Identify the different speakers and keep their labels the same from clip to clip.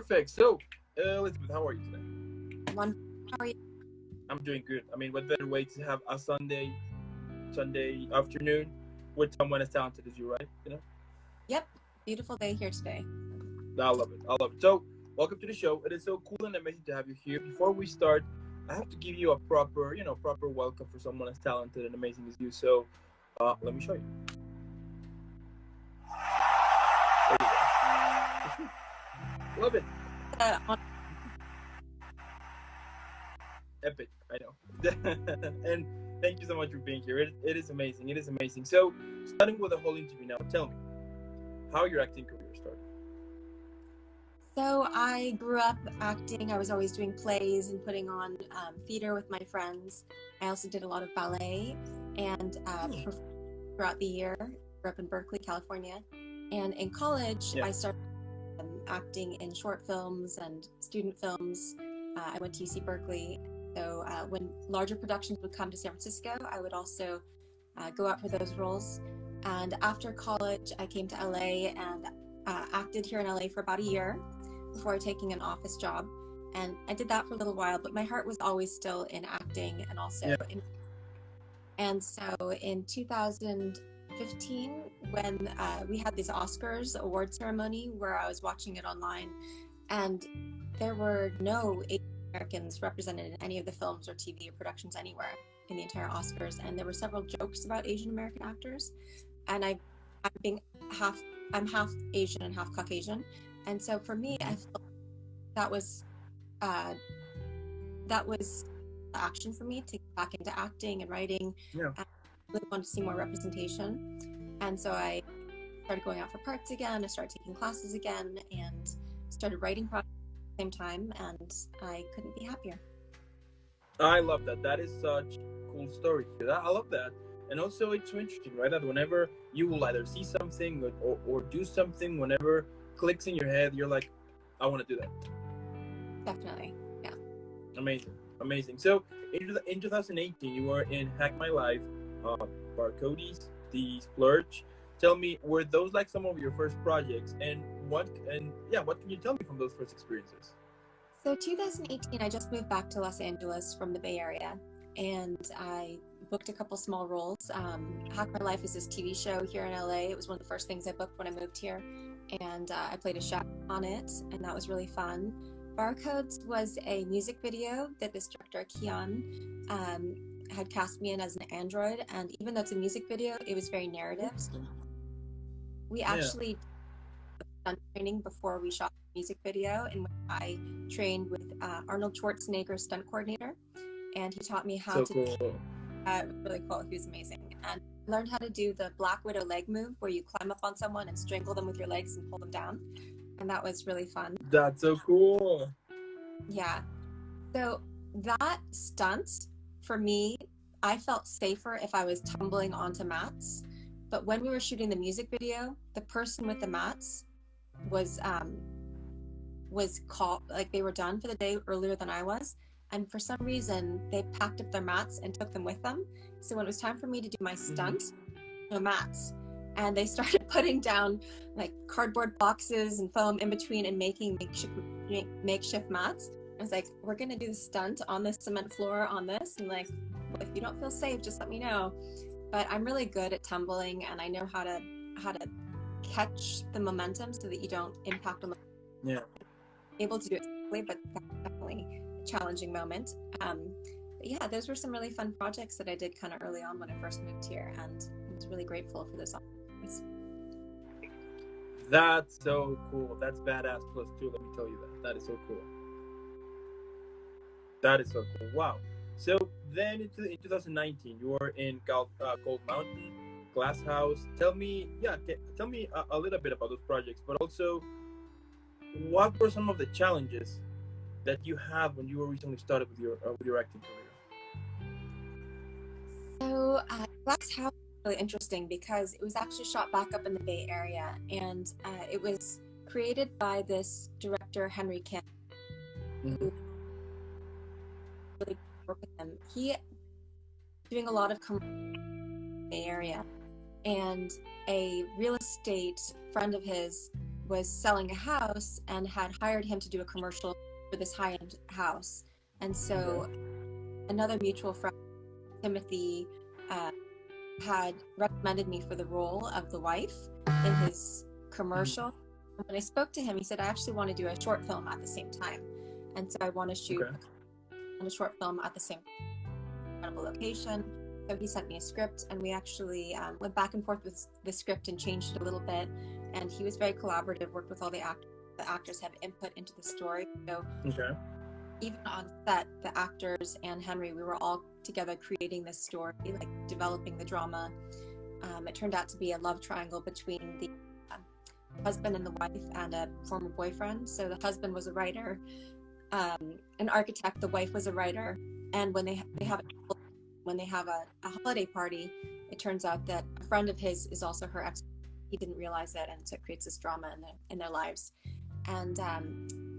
Speaker 1: Perfect. So, Elizabeth, how are you today?
Speaker 2: One, how are you?
Speaker 1: I'm doing good. I mean, what better way to have a Sunday afternoon with someone as talented as you, right?
Speaker 2: Yep, beautiful day here today.
Speaker 1: I love it. I love it. So, welcome to the show. It is so cool and amazing to have you here. Before we start, I have to give you a proper welcome for someone as talented and amazing as you. So, let me show you. There you go. Love it.
Speaker 2: On
Speaker 1: Epic, I know. And thank you so much for being here. It is amazing. It is amazing. So, starting with the whole interview now, tell me how your acting career started.
Speaker 2: So I grew up acting. I was always doing plays and putting on theater with my friends. I also did a lot of ballet and performed throughout the year. Grew up in Berkeley, California. And in college, I started acting in short films and student films. I went to UC Berkeley. So when larger productions would come to San Francisco, I would also go out for those roles. And after college, I came to LA and acted here in LA for about a year before taking an office job. And I did that for a little while, but my heart was always still in acting and also And so in 2015, when we had this Oscars award ceremony where I was watching it online, and there were no Asian Americans represented in any of the films or TV or productions anywhere in the entire Oscars, and there were several jokes about Asian American actors, and I'm half Asian and half Caucasian, and so for me, I felt that was action for me to get back into acting and writing. I really wanted to see more representation, and so I started going out for parts again. I started taking classes again, and started writing projects at the same time, and I couldn't be happier.
Speaker 1: I love that. That is such a cool story. I love that. And also, it's so interesting, right? That whenever you will either see something or do something, whenever it clicks in your head, you're like, I want to do that.
Speaker 2: Definitely, yeah.
Speaker 1: Amazing. So, in 2018, you were in Hack My Life, Barcodes, The Splurge. Tell me, were those like some of your first projects? And what can you tell me from those first experiences?
Speaker 2: So 2018, I just moved back to Los Angeles from the Bay Area, and I booked a couple small roles. Hack My Life is this TV show here in LA. It was one of the first things I booked when I moved here, and I played a chef on it, and that was really fun. Barcodes was a music video that this director, Keon, had cast me in as an android, and even though it's a music video, it was very narrative. We actually did stunt training before we shot the music video, in which I trained with Arnold Schwarzenegger's stunt coordinator, and he taught me how to
Speaker 1: cool.
Speaker 2: It was really cool. He was amazing, and I learned how to do the Black Widow leg move, where you climb up on someone and strangle them with your legs and pull them down, and that was really fun.
Speaker 1: That's so cool.
Speaker 2: Yeah. So that stunt, for me, I felt safer if I was tumbling onto mats. But when we were shooting the music video, the person with the mats was called, like they were done for the day earlier than I was. And for some reason, they packed up their mats and took them with them. So when it was time for me to do my stunt, no mats. And they started putting down like cardboard boxes and foam in between and making makeshift mats. I was like, we're going to do the stunt on this cement floor on this. And like, if you don't feel safe, just let me know. But I'm really good at tumbling, and I know how to catch the momentum so that you don't impact on the able to do it quickly, but that's definitely a challenging moment. But yeah, those were some really fun projects that I did kind of early on when I first moved here, and I was really grateful for those opportunities.
Speaker 1: That's so cool. That's badass plus two, let me tell you that. That is so cool. That is so cool. Wow. So then in 2019, you were in Cold Mountain, Glass House. Tell me a little bit about those projects, but also what were some of the challenges that you had when you were recently started with your acting career?
Speaker 2: So Glass House was really interesting because it was actually shot back up in the Bay Area, and it was created by this director, Henry Kim, who really work with him. He doing a lot of commercial in the Bay Area, and a real estate friend of his was selling a house and had hired him to do a commercial for this high-end house. And so another mutual friend, Timothy, had recommended me for the role of the wife in his commercial. And when I spoke to him, he said, I actually want to do a short film at the same time. And so I want to shoot a short film at the same incredible location. So he sent me a script, and we actually went back and forth with the script and changed it a little bit. And he was very collaborative, worked with all the actors. The actors have input into the story. So even on set, the actors and Henry, we were all together creating this story, like developing the drama. It turned out to be a love triangle between the husband and the wife and a former boyfriend. So the husband was a writer, an architect. The wife was a writer. And when they have a holiday party, it turns out that a friend of his is also her ex. He didn't realize it, and so it creates this drama in their lives. And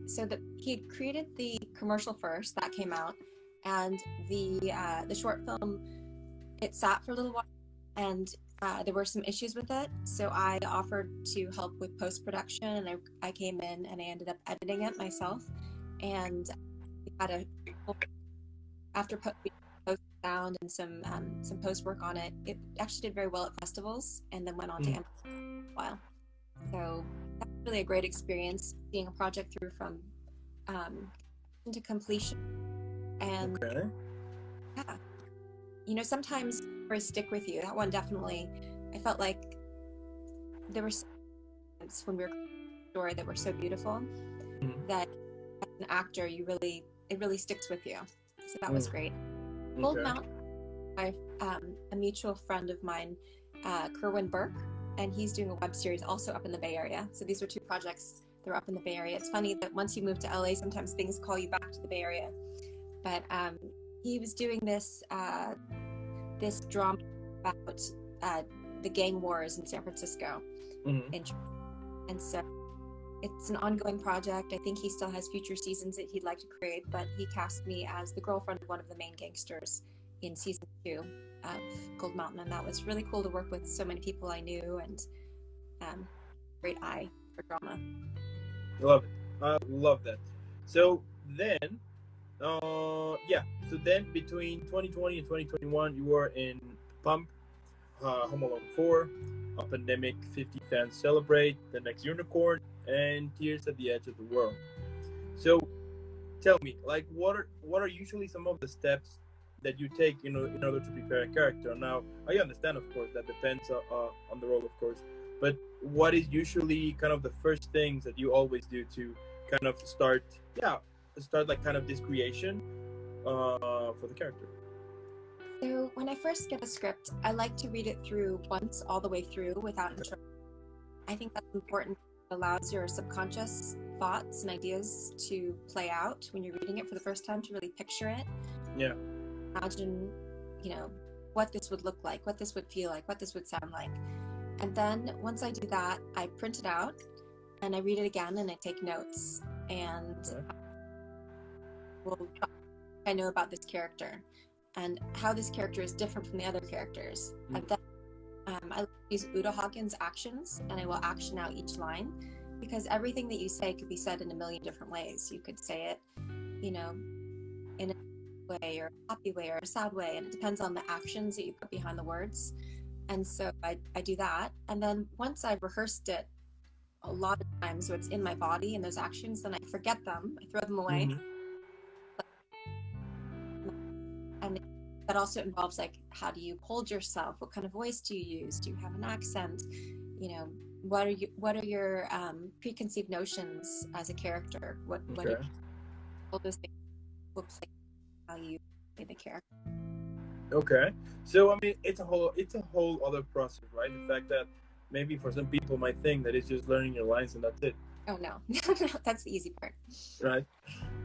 Speaker 2: so he had created the commercial first, that came out, and the short film, it sat for a little while, and there were some issues with it. So I offered to help with post-production, and I came in and I ended up editing it myself. And we had after post sound and some post work on it, it actually did very well at festivals, and then went on to Amazon for a while. So that's really a great experience, seeing a project through from to completion. And yeah, sometimes stories stick with you. That one definitely, I felt like there were some moments when we were a story that were so beautiful that as an actor, it really sticks with you. So that was great. Gold Mountain, a mutual friend of mine, Kerwin Burke, and he's doing a web series also up in the Bay Area. So these are two projects that are up in the Bay Area. It's funny that once you move to LA, sometimes things call you back to the Bay Area. But he was doing this drama about the gang wars in San Francisco. And so it's an ongoing project. I think he still has future seasons that he'd like to create, but he cast me as the girlfriend of one of the main gangsters in season 2 of Gold Mountain, and that was really cool to work with so many people I knew, and great eye for drama.
Speaker 1: I love it. I love that. So then, so then between 2020 and 2021, you were in Pump, Home Alone 4, A Pandemic, 50 Fans Celebrate, The Next Unicorn, and Tears at the Edge of the World. So tell me, like, what are usually some of the steps that you take, in order to prepare a character? Now, I understand, of course, that depends on the role, of course, but what is usually kind of the first things that you always do to kind of start like kind of this creation for the character?
Speaker 2: So when I first get a script, I like to read it through once, all the way through, without interruption. I think that's important. It allows your subconscious thoughts and ideas to play out when you're reading it for the first time, to really picture it.
Speaker 1: Yeah.
Speaker 2: Imagine, what this would look like, what this would feel like, what this would sound like. And then once I do that, I print it out and I read it again and I take notes. And I know about this character and how this character is different from the other characters. And then I use Uta Hawkins' actions, and I will action out each line, because everything that you say could be said in a million different ways. You could say it, in a way, or a happy way, or a sad way, and it depends on the actions that you put behind the words. And so I do that, and then once I've rehearsed it a lot of times, so it's in my body and those actions, then I forget them, I throw them away. And that also involves, like, how do you hold yourself? What kind of voice do you use? Do you have an accent? What are your preconceived notions as a character? What all those things will play how you play the character.
Speaker 1: Okay, so I mean, it's a whole other process, right? The fact that maybe for some people might think that it's just learning your lines and that's it.
Speaker 2: Oh no, that's the easy part.
Speaker 1: Right,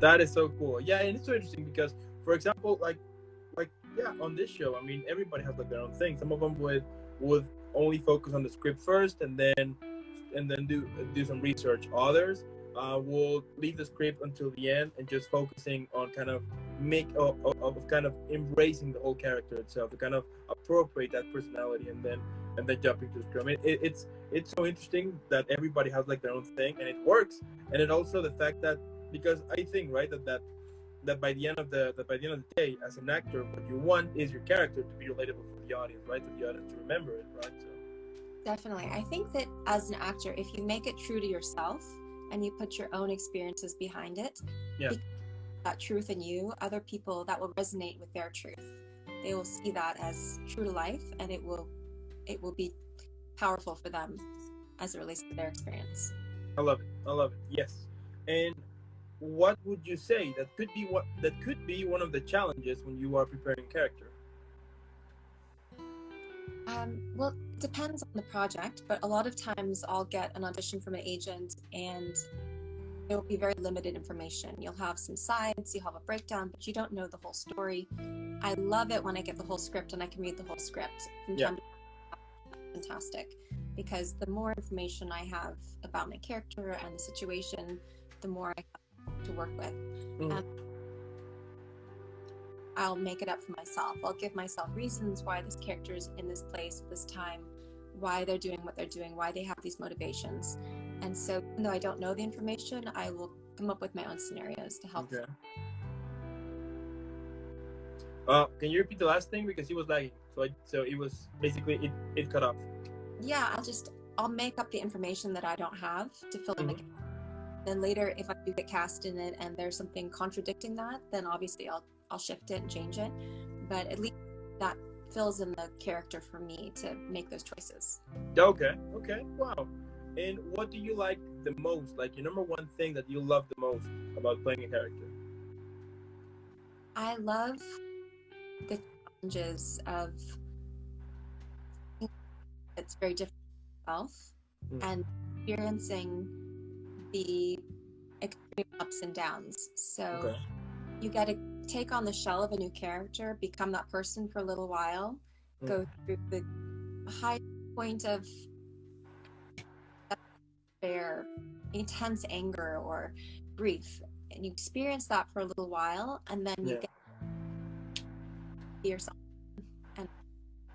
Speaker 1: that is so cool. Yeah, and it's so interesting because, for example, like on this show, I mean, everybody has like their own thing. Some of them would only focus on the script first and then do some research. Others will leave the script until the end and just focusing on kind of kind of embracing the whole character itself, to kind of appropriate that personality, and then and then jump into Scrum. It's so interesting that everybody has like their own thing, and it works. And it also the fact that, because I think, right, that by the end of the day, as an actor, what you want is your character to be relatable for the audience, right? For the audience to remember it, right? So
Speaker 2: Definitely. I think that as an actor, if you make it true to yourself and you put your own experiences behind it,
Speaker 1: yeah,
Speaker 2: that truth in you, other people, that will resonate with their truth. They will see that as true to life, and it will be powerful for them as it relates to their experience.
Speaker 1: I love it. I love it. Yes. And what would you say that could be one of the challenges when you are preparing character?
Speaker 2: Well, it depends on the project, but a lot of times I'll get an audition from an agent and it will be very limited information. You'll have some sides, you'll have a breakdown, but you don't know the whole story. I love it when I get the whole script and I can read the whole script from time to time. Fantastic, because the more information I have about my character and the situation, the more I have to work with. I'll make it up for myself. I'll give myself reasons why this character is in this place at this time, why they're doing what they're doing, why they have these motivations. And so even though I don't know the information, I will come up with my own scenarios to help.
Speaker 1: Okay. Can you repeat the last thing, because he was lagging? So it was basically it cut off.
Speaker 2: Yeah, I'll make up the information that I don't have to fill in the gap. Then later, if I do get cast in it and there's something contradicting that, then obviously I'll shift it and change it. But at least that fills in the character for me to make those choices.
Speaker 1: Okay. Wow. And what do you like the most? Like your number one thing that you love the most about playing a character?
Speaker 2: I love the challenges of it's very different from myself and experiencing the extreme ups and downs. So you got to take on the shell of a new character, become that person for a little while, go through the high point of despair, intense anger or grief, and you experience that for a little while, and then you get to be yourself. And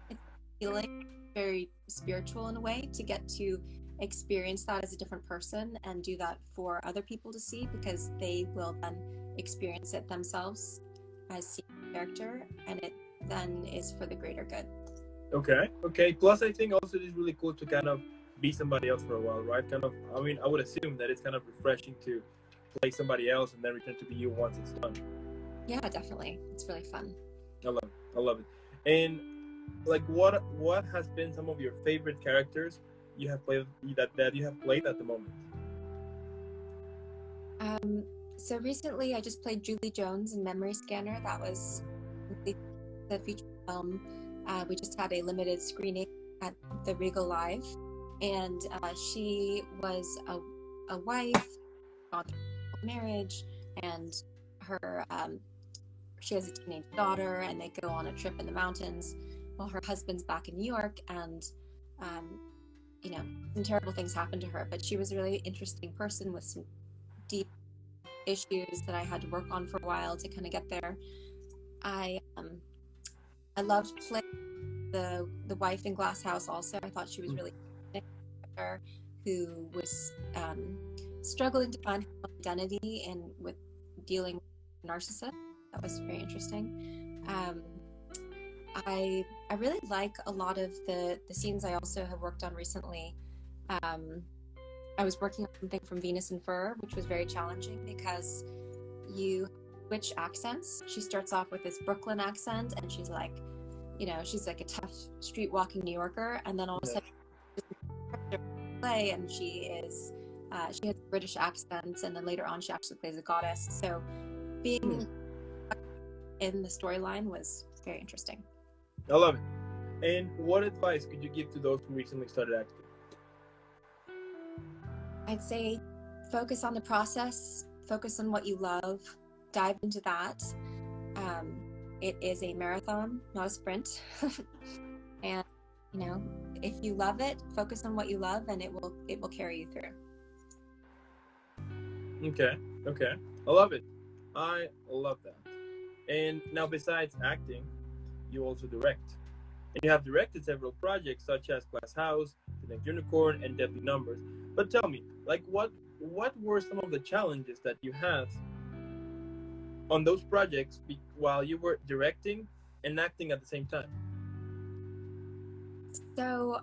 Speaker 2: it's feeling very spiritual in a way to get to experience that as a different person and do that for other people to see, because they will then experience it themselves as seeing character, and it then is for the greater good.
Speaker 1: Okay. Plus, I think also it's really cool to kind of be somebody else for a while, right? Kind of, I mean, I would assume that it's kind of refreshing to play somebody else and then return to be you once it's done.
Speaker 2: Yeah, definitely. It's really fun.
Speaker 1: I love it. And like, what has been some of your favorite characters you have played that you have played at the moment?
Speaker 2: So recently I just played Julie Jones in Memory Scanner. That was the feature film. We just had a limited screening at the Regal Live, and she was a wife, gone through marriage, and her she has a teenage daughter, and they go on a trip in the mountains while her husband's back in New York, and some terrible things happened to her. But she was a really interesting person with some deep issues that I had to work on for a while to kind of get there. I loved playing the wife in Glass House also. I thought she was really interesting, who was struggling to find her identity and with dealing with narcissism. That was very interesting. I really like a lot of the scenes I also have worked on recently. I was working on something from Venus and Fur, which was very challenging because you switch accents. She starts off with this Brooklyn accent, and she's like a tough street walking New Yorker, and then all of a sudden play, and she has a British accent, and then later on she actually plays a goddess. So being in the storyline was very interesting.
Speaker 1: I love it. And what advice could you give to those who recently started acting?
Speaker 2: I'd say focus on the process, focus on what you love, dive into that. It is a marathon, not a sprint. And if you love it, focus on what you love, and it will carry you through.
Speaker 1: Okay. I love it. I love that. And now, besides acting, you also direct. and you have directed several projects such as Glass House, The Next Unicorn, and Deadly Numbers. But tell me, like, what were some of the challenges that you had on those projects while you were directing and acting at the same time?
Speaker 2: So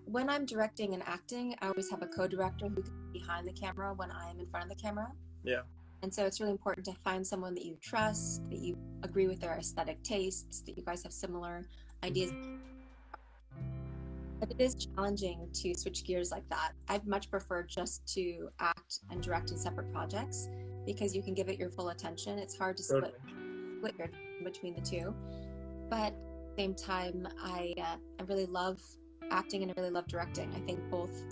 Speaker 2: when I'm directing and acting, I always have a co-director who can be behind the camera when I am in front of the camera.
Speaker 1: Yeah.
Speaker 2: And so it's really important to find someone that you trust, that you agree with their aesthetic tastes, that you guys have similar ideas. But it is challenging to switch gears like that. I'd much prefer just to act and direct in separate projects because you can give it your full attention. It's hard to split your between the two. But at the same time, I really love acting and I really love directing. I think both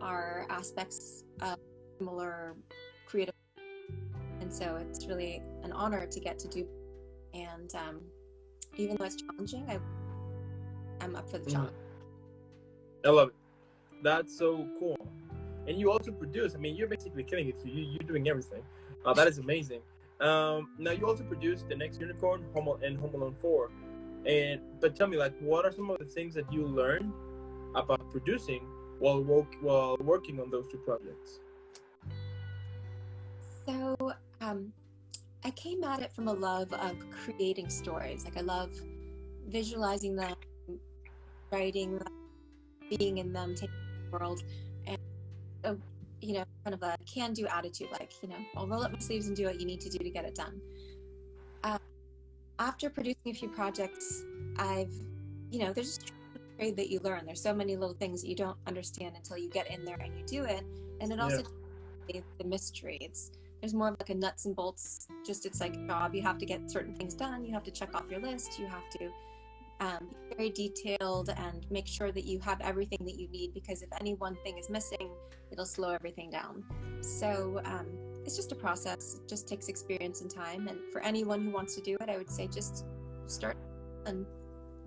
Speaker 2: are aspects of similar creative, and so it's really an honor to get to do. And even though it's challenging, I'm up for the challenge.
Speaker 1: I love it. That's so cool. And you also produce. I mean, you're basically killing it. You're doing everything. That is amazing. Now you also produced The Next Unicorn, and Home Alone 4. But tell me, like, what are some of the things that you learned about producing while working on those two projects?
Speaker 2: So I came at it from a love of creating stories. Like I love visualizing them, writing them, being in them, taking the world, and kind of a can-do attitude. Like, I'll roll up my sleeves and do what you need to do to get it done. After producing a few projects, there's just a trade that you learn. There's so many little things that you don't understand until you get in there and you do it. And it also the mystery. There's more of like a nuts and bolts, it's like a job. You have to get certain things done. You have to check off your list. You have to be very detailed and make sure that you have everything that you need, because if any one thing is missing, it'll slow everything down. So it's just a process. It just takes experience and time. And for anyone who wants to do it, I would say just start and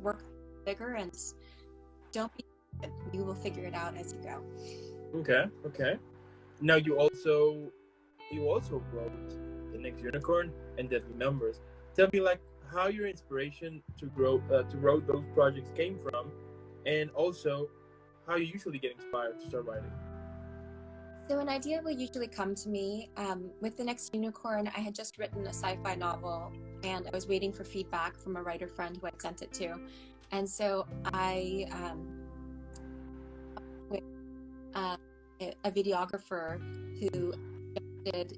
Speaker 2: work bigger and don't be, you will figure it out as you go.
Speaker 1: Okay. Now you also wrote The Next Unicorn and Deadly Numbers. Tell me, like, how your inspiration to write those projects came from, and also how you usually get inspired to start writing.
Speaker 2: So an idea will usually come to me. With The Next Unicorn, I had just written a sci-fi novel, and I was waiting for feedback from a writer friend who I'd sent it to. And so I with a videographer who did,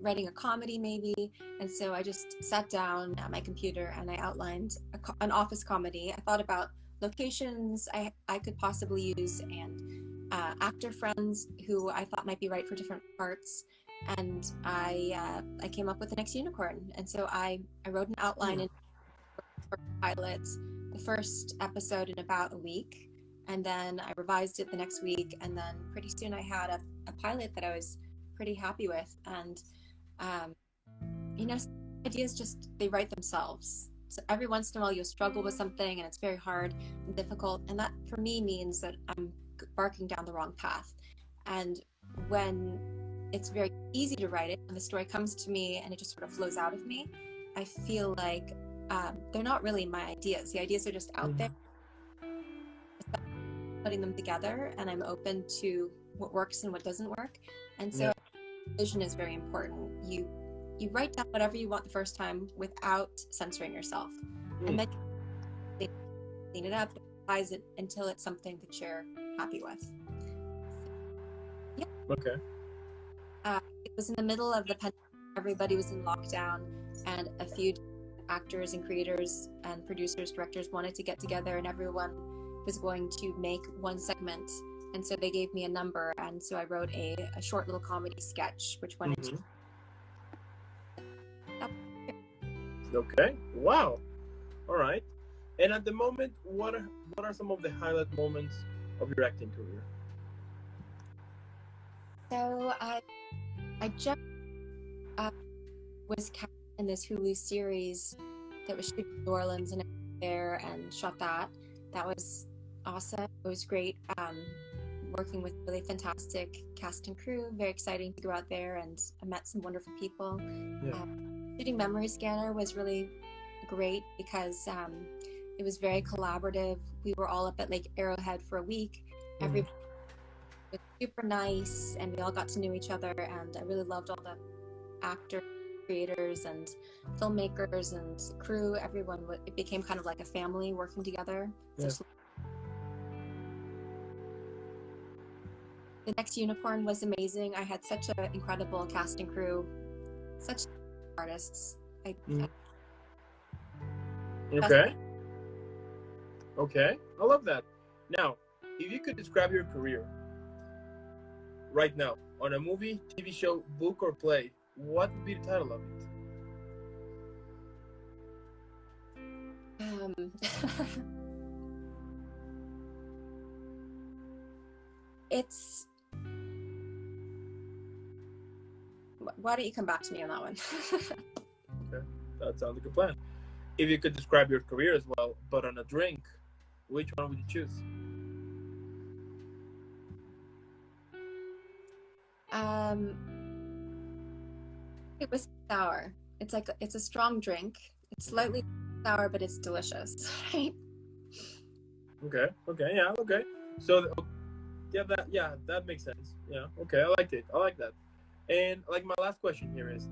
Speaker 2: writing a comedy maybe. And so I just sat down at my computer and I outlined an office comedy. I thought about locations I could possibly use, and actor friends who I thought might be right for different parts. And I came up with The Next Unicorn. And so I wrote an outline for pilots, the first episode in about a week. And then I revised it the next week. And then pretty soon I had a pilot that I was pretty happy with. And, ideas they write themselves. So every once in a while you'll struggle with something and it's very hard and difficult. And that for me means that I'm barking down the wrong path. And when it's very easy to write it, when the story comes to me and it just sort of flows out of me, I feel like they're not really my ideas. The ideas are just out there. Putting them together, and I'm open to what works and what doesn't work. And so vision is very important. You write down whatever you want the first time without censoring yourself, and then clean it up, revise it until it's something that you're happy with.
Speaker 1: Okay.
Speaker 2: It was in the middle of the pandemic. Everybody was in lockdown, and a few actors and creators and producers, directors wanted to get together, and everyone was going to make one segment. And so they gave me a number, and so I wrote a short little comedy sketch which went into.
Speaker 1: Okay. Wow. All right. And at the moment, what are some of the highlight moments of your acting career?
Speaker 2: So I just was cast in this Hulu series that was shot in New Orleans, and I was there and shot that. That was awesome. It was great. Working with really fantastic cast and crew. Very exciting to go out there, and I met some wonderful people. Shooting Memory Scanner was really great because it It was very collaborative. We were all up at Lake Arrowhead for a week. Everybody was super nice, and we all got to know each other. And I really loved all the actors, creators, and filmmakers and crew. Everyone, it became kind of like a family working together.
Speaker 1: Yeah.
Speaker 2: The Next Unicorn was amazing. I had such an incredible cast and crew, such artists.
Speaker 1: Okay. Okay. I love that. Now, if you could describe your career right now on a movie, TV show, book, or play, what would be the title of it?
Speaker 2: It's. Why don't you come back to me on that one?
Speaker 1: Okay, that sounds like a plan. If you could describe your career as well, but on a drink, which one would you choose?
Speaker 2: It was sour. It's a strong drink. It's slightly sour, but it's delicious, right?
Speaker 1: Okay. Yeah. Okay. So, that makes sense. Yeah. Okay. I liked it. I like that. And like my last question here is,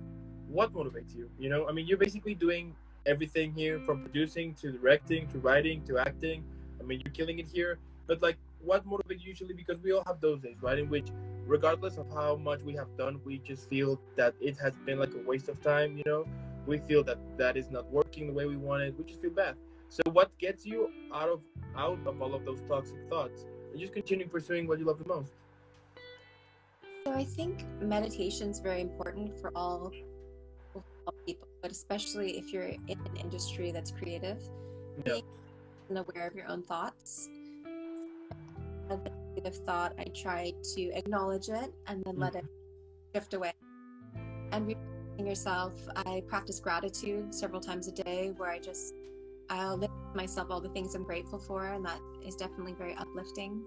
Speaker 1: what motivates you? You know, I mean, you're basically doing everything here, from producing to directing to writing to acting. I mean, you're killing it here. But like, what motivates you usually? Because we all have those days, right? In which, regardless of how much we have done, we just feel that it has been like a waste of time. You know, we feel that is not working the way we wanted. We just feel bad. So, what gets you out of all of those toxic thoughts and just continue pursuing what you love the most?
Speaker 2: So I think meditation is very important for all people, but especially if you're in an industry that's creative.
Speaker 1: Yeah.
Speaker 2: Being aware of your own thoughts. A negative thought, I try to acknowledge it and then let it drift away. And reminding yourself, I practice gratitude several times a day, where I'll list myself all the things I'm grateful for, and that is definitely very uplifting.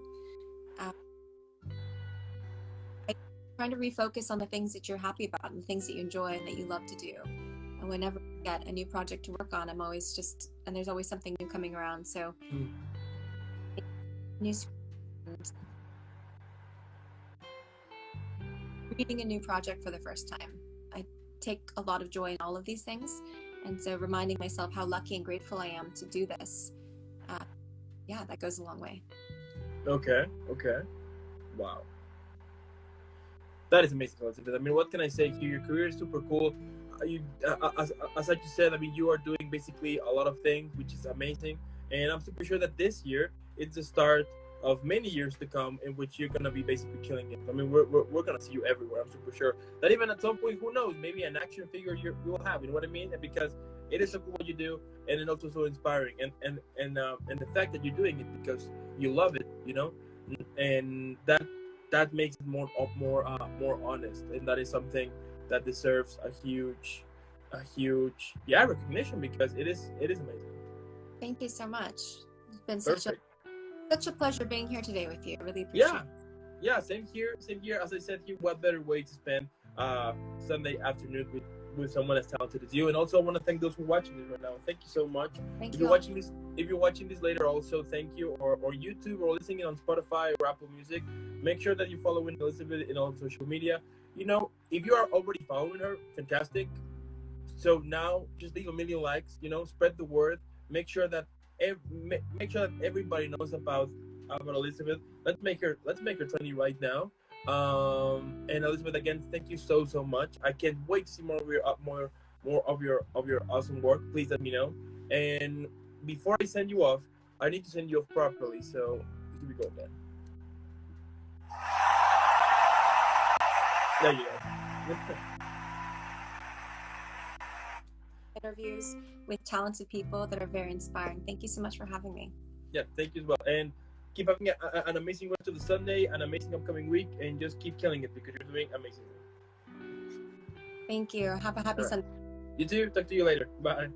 Speaker 2: Trying to refocus on the things that you're happy about and the things that you enjoy and that you love to do. And whenever I get a new project to work on, I'm always and there's always something new coming around. So reading a new project for the first time, I take a lot of joy in all of these things. And so reminding myself how lucky and grateful I am to do this, that goes a long way. Okay.
Speaker 1: Wow. That is amazing, Elizabeth. I mean, what can I say here? Your career is super cool. As I just said, I mean, you are doing basically a lot of things, which is amazing. And I'm super sure that this year it's the start of many years to come in which you're going to be basically killing it. I mean, we're going to see you everywhere. I'm super sure that even at some point, who knows, maybe an action figure you will have. You know what I mean? Because it is so cool what you do, and it's also so inspiring. And the fact that you're doing it because you love it, you know, and that makes it more honest, and that is something that deserves a huge recognition, because it is amazing.
Speaker 2: Thank you so much. It's been such a pleasure being here today with you. I really appreciate it.
Speaker 1: Yeah, same here. As I said here, what better way to spend Sunday afternoon with someone as talented as you. And also I want to thank those who are watching this right now. Thank you so much. If you're watching this later, also thank you, or YouTube, or listening on Spotify or Apple Music. Make sure that you follow Elizabeth in all social media. You know, if you are already following her, fantastic. So now just leave a million likes, you know, spread the word. Make sure that everybody knows about Elizabeth. Let's make her trendy right now. And Elizabeth, again, thank you so much. I can't wait to see more of your awesome work. Please let me know. And before I send you off, I need to send you off properly. So here we go again. There you go.
Speaker 2: Interviews with talented people that are very inspiring. Thank you so much for having me.
Speaker 1: Yeah, thank you as well. And keep having an amazing rest of the Sunday, an amazing upcoming week, and just keep killing it, because you're doing amazing.
Speaker 2: Thank you. Have a happy Sunday.
Speaker 1: You too. Talk to you later. Bye.